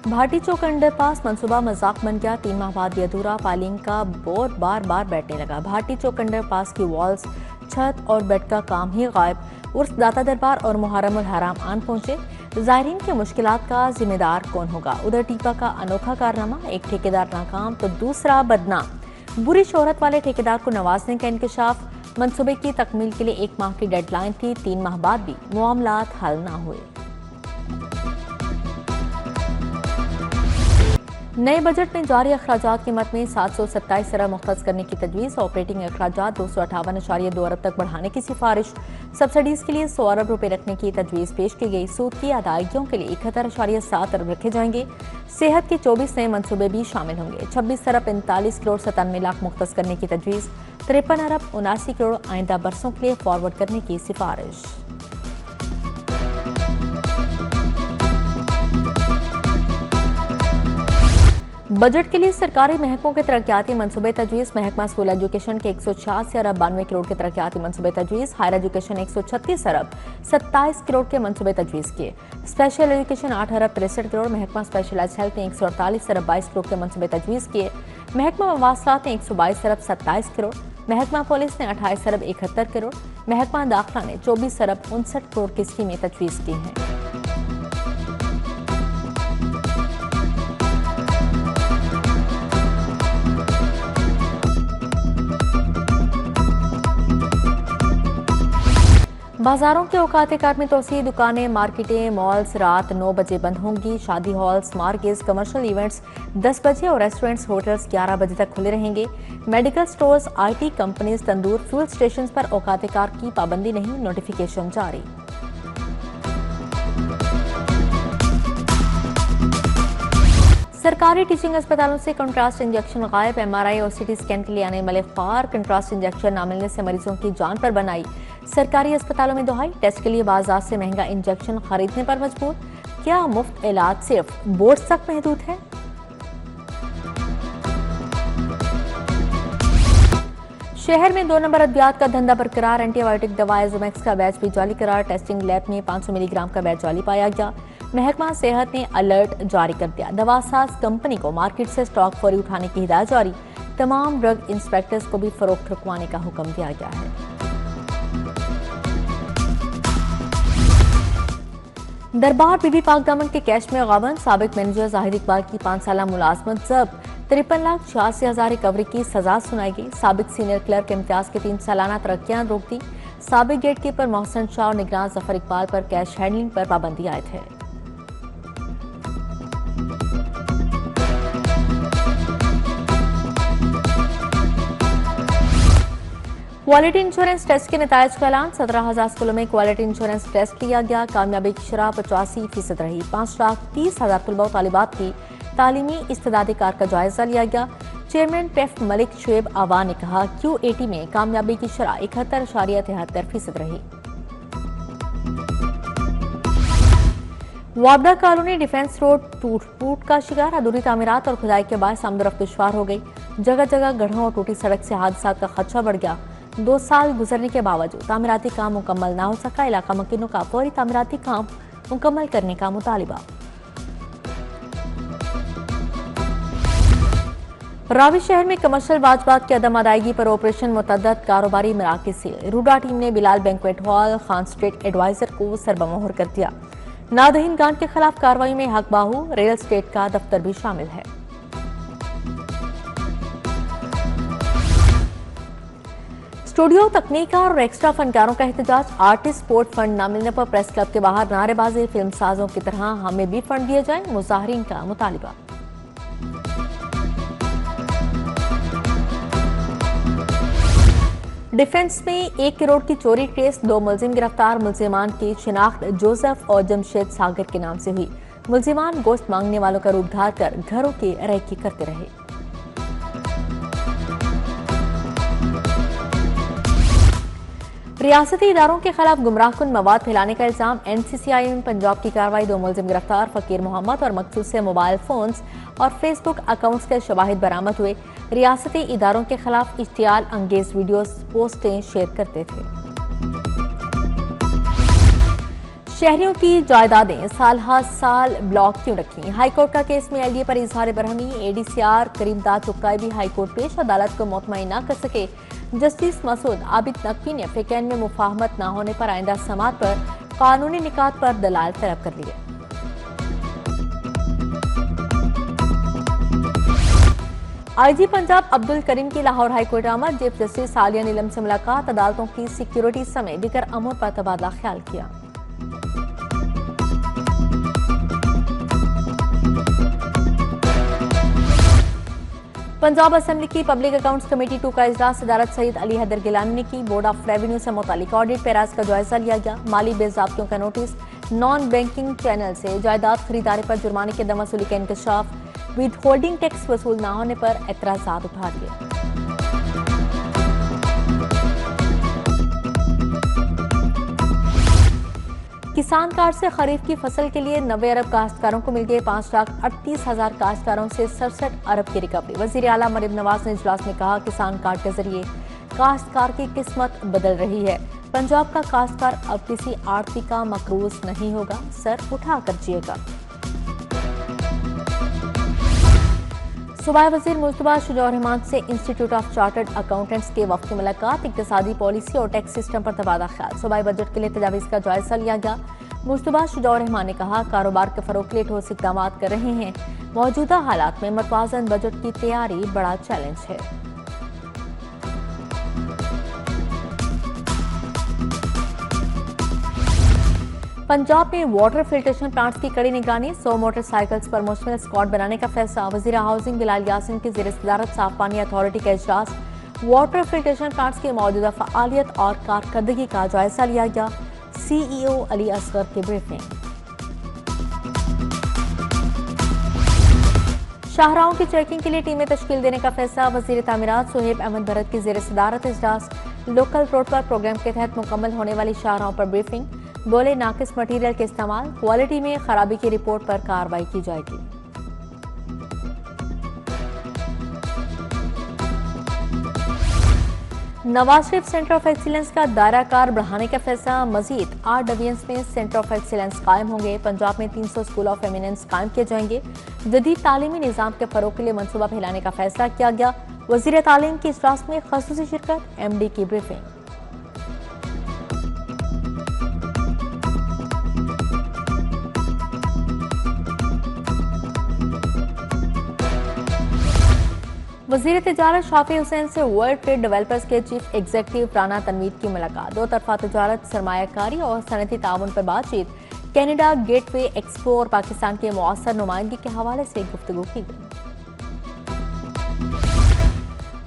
भाटी चौक underpass मंसूबा मजाक बन गया। 3 माह बाद भी अधूरा। पालिंग का बोर बार बार बैठने लगा। भाटी चौक अंडरपास की वॉल्स, छत और बेड का काम ही गायब। उर्स दाता दरबार और मुहर्रम उल हराम आन पहुंचे। जायरीन की मुश्किलात का जिम्मेदार कौन होगा? उधर टीपा का अनोखा कारनामा, एक ठेकेदार नाकाम तो दूसरा बदनाम। बुरी शोहरत वाले ठेकेदार को नवाजने का इंकशाफ। मंसूबे की तकमील के लिए 1 माह की डेडलाइन थी। 3 माह बाद भी मामलात हल न हुए। नए बजट में जारी अखराजात की मद में 727 अरब मुख्तस करने की तजवीज़। ऑपरेटिंग अखराजात 258.2 अरब तक बढ़ाने की सिफारिश। सब्सिडीज के लिए 100 अरब रुपए रखने की तजवीज़ पेश की गई। सूद की अदायगियों के लिए 71.7 अरब रखे जाएंगे। सेहत के 24 नए मनसूबे भी शामिल होंगे। 26 अरब 45 करोड़ 97 लाख मुख्तस करने की तजवीज़। 53 अरब 79 करोड़ आइंदा बरसों के लिए फॉरवर्ड करने की सिफारिश। बजट के लिए सरकारी महकमों के तरक्याती मनसूबे तजवीज़। महकमा स्कूल एजुकेशन के 186 अरब 92 करोड़ के तरक्याती मनसूबे तजवीज़। हायर एजुकेशन 136 अरब 27 करोड़ के मनसूबे तजवीज़ किए। स्पेशल एजुकेशन 8 अरब 63 करोड़। महकमा स्पेशलाइज्ड हेल्थ ने 148 अरब 22 करोड़ के मनसूबे तजवीज़ किए। महकमा मवासलात ने 122 अरब 27 करोड़। महकमा पुलिस ने 28 अरब 71 करोड़। महकमा दाखिला ने 24 अरब 59 करोड़ की स्कीमें तजवीज़ की हैं। बाजारों के औकात कार में तोसी। दुकानें, मार्केटें, मॉल्स रात 9 बजे बंद होंगी। शादी हॉल्स, मार्केट्स, कमर्शियल इवेंट्स 10 बजे और रेस्टोरेंट्स, होटल्स 11 बजे तक खुले रहेंगे। Medical stores, IT companies, tandoor, fuel station पर औकात कार की पाबंदी नहीं। नोटिफिकेशन जारी। सरकारी टीचिंग अस्पतालों से कंट्रास्ट इंजेक्शन गायब। MRI और CT स्कैन के लिए आने वाले ख्वार। कंट्रास्ट इंजेक्शन न मिलने से मरीजों की जान पर बनाई। सरकारी अस्पतालों में दुहाई। टेस्ट के लिए बाजार से महंगा इंजेक्शन खरीदने पर मजबूर। क्या मुफ्त इलाज सिर्फ बोर्ड तक महदूद है? शहर में 2 नंबर अद्वियात का धंधा बरकरार। एंटीबायोटिक दवा एजोमैक्स का बैच भी जाली करार। टेस्टिंग लैब में 500 मिलीग्राम का बैच जाली पाया गया। महकमा सेहत ने अलर्ट जारी कर दिया। दवासाज कंपनी को मार्केट से स्टॉक फौरी उठाने की हिदायत जारी। तमाम ड्रग इंस्पेक्टर्स को भी फरोख्त रुकवाने का हुक्म दिया गया है। दरबार बीबी पाक दामन के कैश में गावन। साबिक मैनेजर जाहिद इकबाल की 5 साला मुलाजमत जब्त। 53,86,000 रिकवरी की सजा सुनाई गई। साबिक सीनियर क्लर्क इम्तियाज के 3 सालाना तरक्कियां रोक दी। साबिक गेट कीपर मोहसन शाह और निगरान जफर इकबाल पर कैश हैंडलिंग पर पाबंदी आयद है। क्वालिटी इंश्योरेंस टेस्ट के नतायज का ऐलान। 17,000 स्कूलों में क्वालिटी इंश्योरेंस टेस्ट लिया गया। कामयाबी की शरह 85% रही। 5,30,000 तलबा तालिबात की तालीमी इस्तेदादी कार का जायजा लिया गया। चेयरमैन पेफ मलिक शुएब आवा ने कहा QAT में कामयाबी की शरह 71.73% रही। वाबड़ा कॉलोनी डिफेंस रोड टूट का शिकार। अधूरी तामीरात और खुदाई के बाद आमदोरफ्त दुश्वार हो गई। जगह जगह गड्ढों और टूटी सड़क से हादसा का खदशा बढ़ गया। 2 साल गुजरने के बावजूद तामीराती काम मुकम्मल न हो सका। इलाका मकीनों का फौरी तामीराती काम मुकम्मल करने का मुतालिबा। रावी शहर में कमर्शियल वाजबात की अदम अदायगी पर ऑपरेशन मुतद्दद। कारोबारी मराकज़ से रूडा टीम ने Bilal banquet hall, Khan street adviser को सरबमोहर कर दिया। नादहीन गांड के खिलाफ कार्रवाई में हक बाहू रियल स्टेट का दफ्तर भी शामिल है। स्टूडियो तकनीकार और एक्स्ट्रा फनकारों का एहतजाज। आर्टिस्ट सपोर्ट फंड न मिलने पर प्रेस क्लब के बाहर नारेबाजी। फिल्म साजों की तरह हमें भी फंड दिए जाए, मुजाहिरीन का मुतालिबा। डिफेंस में 1 करोड़ की चोरी केस। 2 मुलजिम गिरफ्तार। मुलजिमान की शिनाख्त जोसेफ और जमशेद सागर के नाम से हुई। मुलजिमान गोश्त मांगने वालों का रूप धार कर घरों की रेकी करते रहे। रियासती इदारों के खिलाफ गुमराहकुन मवाद फैलाने का इल्जाम। NCCI में पंजाब की कार्रवाई। 2 मुलजिम गिरफ्तार। फकीर मोहम्मद और मकसूद से मोबाइल फोन्स और फेसबुक अकाउंट्स के शवाहिद बरामद हुए। रियासती इदारों के खिलाफ इश्तियाल अंगेज वीडियोस पोस्टें शेयर करते थे। शहरियों की जायदादें साल हर साल ब्लॉक क्यों रखी? हाईकोर्ट का केस में एलडीए पर इजहार बरहमी। एडीसीआर करीमदाद चुक्काई भी हाईकोर्ट पेश, अदालत को मुतमईन न कर सके। जस्टिस मसूद आबिद नकवी ने फिकैन में मुफाहमत न होने पर आइंदा समात पर कानूनी निकात पर दलाल तलब कर लिए। आईजी पंजाब अब्दुल करीम की लाहौर हाईकोर्ट आमद। चीफ जस्टिस सालिया नीलम से मुलाकात, अदालतों की सिक्योरिटी समेत दीगर अमूर पर तबादला ख्याल किया। पंजाब असेंबली की पब्लिक अकाउंट्स कमेटी 2 का इजलास सदारत सईद अली हैदर गिलानी ने की। बोर्ड ऑफ रेवेन्यू से मुतालिक ऑडिट पैराज का जायजा लिया गया। माली बेज़ाब्तियों का नोटिस, नॉन बैंकिंग चैनल से जायदाद खरीदारी पर जुर्माने की दम वसूली का इंकशाफ, विद होल्डिंग टैक्स वसूल न होने पर एतराजात उठा दिए। किसान कार्ड से खरीफ की फसल के लिए 90 अरब काश्तकारों को मिल गए 5,38,000 काश्तकारों से 67 अरब की रिकवरी। वजीर आला मरीम नवाज ने इजलास में कहा, किसान कार्ड के जरिए काश्तकार की किस्मत बदल रही है। पंजाब का काश्तकार अब किसी आड़ती का मकरूज नहीं होगा, सर उठा कर जिएगा। सूबाई वजीर मुस्तफा शुजा रहमान से इंस्टीट्यूट ऑफ चार्टर्ड अकाउंटेंट्स के वक्त की मुलाकात, इक्तिसादी पॉलिसी और टैक्स सिस्टम पर तबादला ख्याल। सूबाई बजट के लिए तजावीज़ का जायजा लिया गया। मुस्तफा शुजा रहमान ने कहा, कारोबार के फरोग के लिए ठोस इक़दाम कर रहे हैं। मौजूदा हालात में मतवाज़न बजट की तैयारी बड़ा चैलेंज है। पंजाब में वाटर फिल्ट्रेशन प्लांट्स की कड़ी निगरानी, 100 मोटरसाइकिल्स पर मुश्तमिल स्क्वाड बनाने का फैसला। वजीर हाउसिंग बिलाल यासिन की ज़ेर सदारत साफ पानी अथॉरिटी का इजलास, वाटर फिल्ट्रेशन प्लांट्स की मौजूदा फ़आलियत और कारकर्दगी का जायजा लिया गया। सीईओ अली असगर की ब्रीफिंग। शाहराहों की चेकिंग के लिए टीमें तश्कील देने का फैसला। वजीर तामीरात सुहेब अहमद भरत की ज़ेर सदारत इजलास, लोकल रोड पर प्रोग्राम के तहत मुकम्मल होने वाली शाहराहों पर ब्रीफिंग। बोले, नाकिस मटीरियल के इस्तेमाल, क्वालिटी में खराबी की रिपोर्ट पर कार्रवाई की जाएगी। Nawaz Sharif centre of excellence का दायरा कार बढ़ाने का फैसला। मजीद 8 डिवीजन्स में सेंटर ऑफ एक्सीलेंस कायम होंगे। पंजाब में 300 स्कूल ऑफ एमिनेंस कायम किए जाएंगे। जदीद तालीमी निज़ाम के फरोग के लिए मनसूबा फैलाने का फैसला किया गया। वजीर तालीम की इजलास में खसूसी शिरकत, MD की ब्रीफिंग। वज़ीर तिजारत शाफी हुसैन से वर्ल्ड ट्रेड डेवलपर्स के चीफ एग्जीक्यूटिव राना तनवीर की मुलाकात। 2 तरफा तिजारत, सरमायाकारी और सनती ताउन पर बातचीत। कैनेडा गेटवे एक्सपो और पाकिस्तान के मुआसर नुमाइंदगी के हवाले से गुफ्तगू की गई।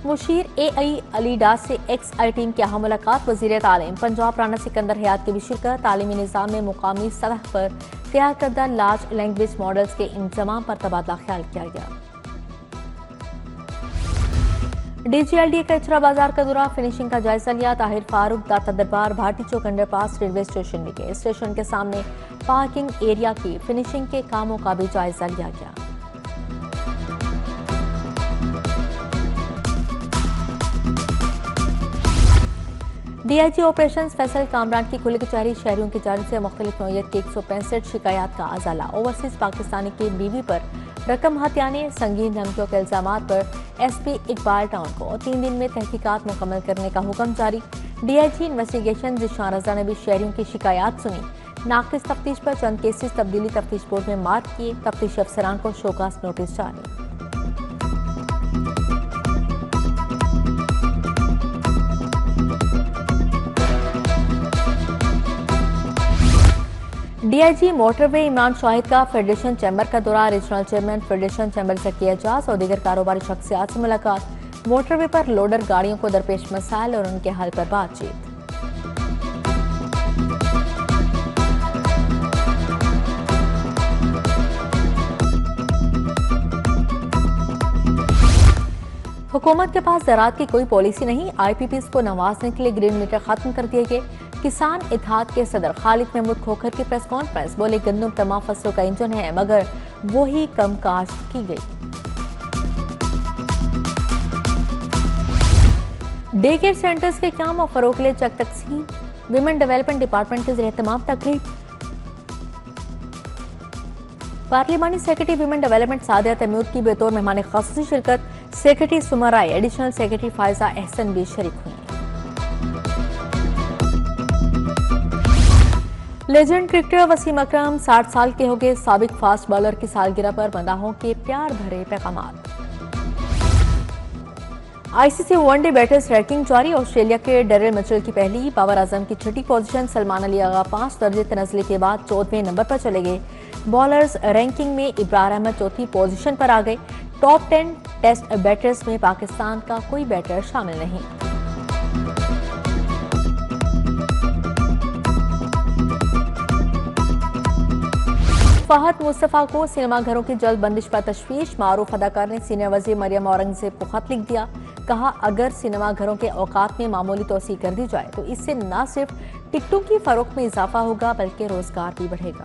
मुशीर AI अलीडा से XI टीम की अहम मुलाकात। वज़ीर तालीम पंजाब राना सिकंदर हयात की भी शिरकत। तालीमी निज़ाम में मुकामी सतह पर तैयार करदा लार्ज लैंग्वेज मॉडल्स के इंतजाम पर तबादला ख्याल किया गया। DGLDA का इचरा बाजार का दौरा, फिनिशिंग का जायजा लिया। ताहिर फारूक दाता दरबार भाटी चौक अंडरपास रेलवे स्टेशन में गए। स्टेशन के सामने पार्किंग एरिया की फिनिशिंग के कामों का भी जायजा लिया गया। DIG ऑपरेशंस फैसल कामरान की खुली कचहरी, शहरियों की जानिब से मुख्तलिफ नौयत की 165 शिकायत का अजाला। ओवरसीज पाकिस्तानी की बीवी पर रकम हत्याने, संगीन धमकियों के इल्जामात पर SP इकबाल टाउन को 3 दिन में तहकीकात मुकम्मल करने का हुक्म जारी। DIG इन्वेस्टिगेशन जिशान रजा ने भी शहरियों की शिकायत सुनी। नाकिस तफ्तीश पर चंद केसेस तब्दीली तफ्तीश बोर्ड में मार्क किए। तफ्तीशी अफसरान को शोकास नोटिस जारी। DIG मोटरवे इमरान शाहिद का फेडरेशन चैम्बर का दौरा। रीजनल चेयरमैन फेडरेशन चैम्बर से किया एजाज और दीगर कारोबारी शख्सियात से मुलाकात। मोटरवे पर लोडर गाड़ियों को दरपेश मसाइल और उनके हल पर बातचीत। हुकूमत के पास ज़राअत की कोई पॉलिसी नहीं। IPPs को नवाजने के लिए ग्रीन मीटर खत्म कर दिए गए। किसान इत्तेहाद के सदर खालिद महमूद खोखर की प्रेस कॉन्फ्रेंस, बोले, गंदम तमाम फसलों का इंजन है मगर वो ही कम काश्त की गई। डे केयर सेंटर्स के काम और फरोग के लिए चेक तकसीम। विमेन डेवलपमेंट डिपार्टमेंट के ज़रिए तमाम तकरीब। पार्लिमानी secretary women development Sadia Taimur की बेतौर मेहमान खासूसी शिरकत। Secretary Sumrai, additional secretary Faiza Ahsan भी शरीक हुई। लेजेंड क्रिकेटर वसीम अकरम 60 साल के हो गए। साबिक फास्ट बॉलर की सालगिरह पर मदाहों के प्यार भरे पैगामात। आईसीसी वनडे बैटर्स रैंकिंग जारी। ऑस्ट्रेलिया के डेरिल मिचेल की पहली, बाबर आजम की छठी पोजीशन। सलमान अली आगा 5 दर्जे तनज़्ज़ुल के बाद 14वें नंबर पर चले गए। बॉलर्स रैंकिंग में इब्रार अहमद चौथी पोजीशन पर आ गए। टॉप 10 टेस्ट बैटर्स में पाकिस्तान का कोई बैटर शामिल नहीं। फहद मुस्तफा को सिनेमा घरों की जल्द बंदिश पर तशवीश। मारूफ अदाकार ने सीनियर वज़ीर मरियम औरंगज़ेब को खत लिख दिया। कहा, अगर सिनेमा घरों के औकात में मामूली तोसी कर दी जाए तो इससे न सिर्फ टिकटों की फरोख्त में इजाफा होगा बल्कि रोजगार भी बढ़ेगा।